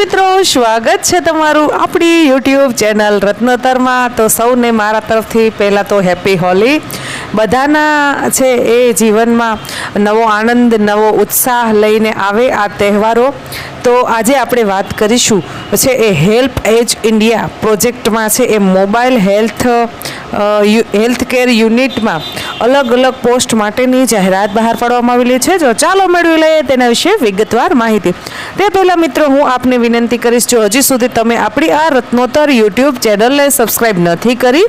મિત્રો, સ્વાગત છે તમારું આપણી યુટ્યુબ ચેનલ રત્નોત્તરમાં। તો સૌને મારા તરફથી પહેલાં તો હેપી હોલી। બધાના છે એ જીવનમાં નવો આનંદ, નવો ઉત્સાહ લઈને આવે આ તહેવારો। તો આજે આપણે વાત કરીશું છે એ હેલ્પ એજ ઇન્ડિયા પ્રોજેક્ટમાં છે એ મોબાઈલ હેલ્થ કેર યુનિટમાં અલગ અલગ પોસ્ટ માટેની જાહેરાત બહાર પાડવામાં આવેલી છે। જો ચાલો મેળવી લઈએ તેના વિશે વિગતવાર માહિતી। તે પહેલાં મિત્રો હું આપને વિનંતી કરીશ, જો હજી સુધી તમે આપણી આ રત્નોત્તર યુટ્યુબ ચેનલને સબસ્ક્રાઈબ નથી કરી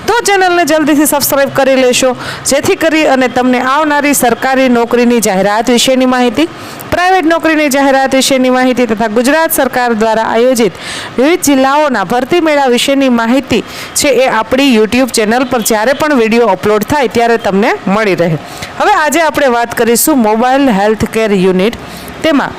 તો ચેનલને જલ્દીથી સબસ્ક્રાઈબ કરી લેશો, જેથી કરી અને તમને આવનારી સરકારી નોકરીની જાહેરાત વિશેની માહિતી, પ્રાઇવેટ નોકરીની જાહેરાત વિશેની માહિતી તથા ગુજરાત સરકાર દ્વારા આયોજિત વિવિધ જિલ્લાઓના ભરતી મેળા વિશેની માહિતી છે એ આપણી યુટ્યુબ ચેનલ પર જ્યારે પણ વિડીયો અપલોડ થાય ત્યારે તમને મળી રહે। હવે આજે આપણે વાત કરીશું મોબાઈલ હેલ્થ કેર યુનિટ, તેમાં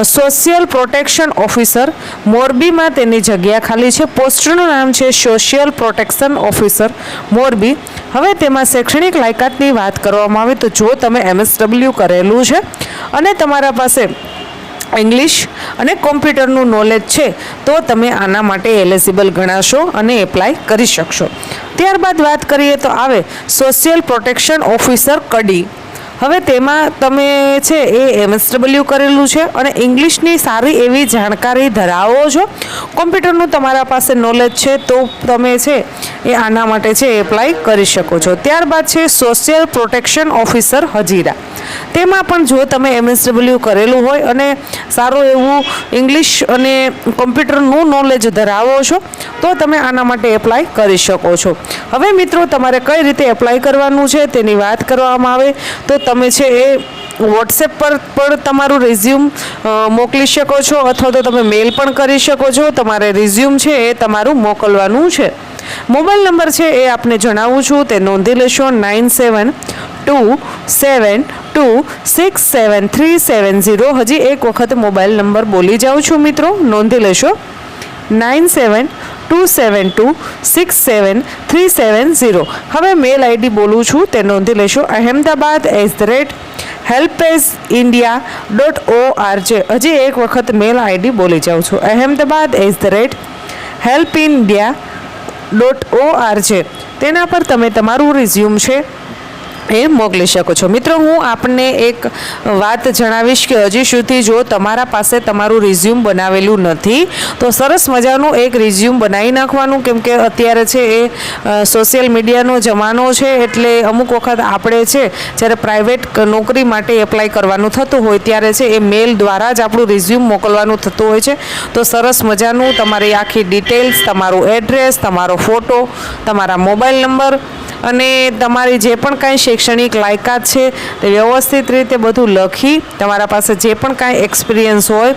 સોશિયલ પ્રોટેક્શન ઓફિસર મોરબીમાં તેની જગ્યા ખાલી છે। પોસ્ટનું નામ છે સોશિયલ પ્રોટેક્શન ઓફિસર મોરબી। હવે તેમાં શૈક્ષણિક લાયકાતની વાત કરવામાં આવે તો જો તમે MSW કરેલું છે અને તમારા પાસે ઇંગ્લિશ અને કોમ્પ્યુટરનું નોલેજ છે તો તમે આના માટે એલિજિબલ ગણાશો અને એપ્લાય કરી શકશો। ત્યારબાદ વાત કરીએ તો આવે સોશિયલ પ્રોટેક્શન ઓફિસર કડી। હવે તેમાં તમે છે એ MSW કરેલું છે અને ઇંગ્લિશની સારી એવી જાણકારી ધરાવો છો, કોમ્પ્યુટરનું તમારા પાસે નોલેજ છે તો તમે છે એ આના માટે છે એપ્લાય કરી શકો છો। ત્યારબાદ છે સોશિયલ પ્રોટેક્શન ઓફિસર હજીરા। તેમાં પણ જો તમે MSW કરેલું હોય અને સારું એવું ઇંગ્લિશ અને કોમ્પ્યુટરનું નોલેજ ધરાવો છો તો તમે આના માટે એપ્લાય કરી શકો છો। હવે મિત્રો, તમારે કઈ રીતે એપ્લાય કરવાનું છે તેની વાત કરવામાં આવે તો તમે છે એ વોટ્સએપ પર પણ તમારું રિઝ્યુમ મોકલી શકો છો અથવા તો તમે મેલ પણ કરી શકો છો। તમારે રિઝ્યુમ છે એ તમારું મોકલવાનું છે। મોબાઈલ નંબર છે એ આપને જણાવું છું, તે નોંધી લેશો 9727267370। હજી એક વખત મોબાઈલ નંબર બોલી જાઉં છું મિત્રો, નોંધી લેશો 9727267370। હવે મેલ આઈડી બોલું છું, તે નોંધી લેશો ahmedabad@helpageindia.org। હજી એક વખત મેલ આઈડી બોલી જાઉં છું ahmedabad@helpindia.org। તેના પર તમે તમારું રિઝ્યુમ છે એ મોકલી શકો છો। મિત્રો, હું આપને એક વાત જણાવીશ કે હજી સુધી જો તમારા પાસે તમારું રિઝ્યુમ બનાવેલું નથી તો સરસ મજાનું એક રિઝ્યુમ બનાવી નાખવાનું, કેમ કે અત્યારે છે એ સોશિયલ મીડિયાનો જમાનો છે એટલે અમુક વખત આપણે છે જ્યારે પ્રાઇવેટ નોકરી માટે એપ્લાય કરવાનું થતું હોય ત્યારે છે એ મેલ દ્વારા જ આપણું રિઝ્યુમ મોકલવાનું થતું હોય છે। તો સરસ મજાનું તમારી આખી ડિટેલ્સ, તમારું એડ્રેસ, તમારો ફોટો, તમારા મોબાઈલ નંબર અને તમારી જે પણ કાંઈ શૈક્ષણિક લાયકાત છે તે વ્યવસ્થિત રીતે બધું લખી, તમારા પાસે જે પણ કાંઈ એક્સપિરિયન્સ હોય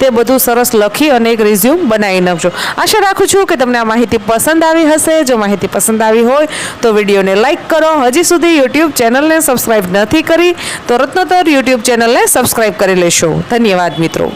તે બધું સરસ લખી અને એક રિઝ્યુમ બનાવી નાખજો। આશા રાખું છું કે તમને આ માહિતી પસંદ આવી હશે। જો માહિતી પસંદ આવી હોય તો વિડીયોને લાઇક કરો। હજી સુધી યુટ્યુબ ચેનલને સબસ્ક્રાઈબ નથી કરી તો રત્નોત્તર યુટ્યુબ ચેનલને સબસ્ક્રાઈબ કરી લેશો। ધન્યવાદ મિત્રો।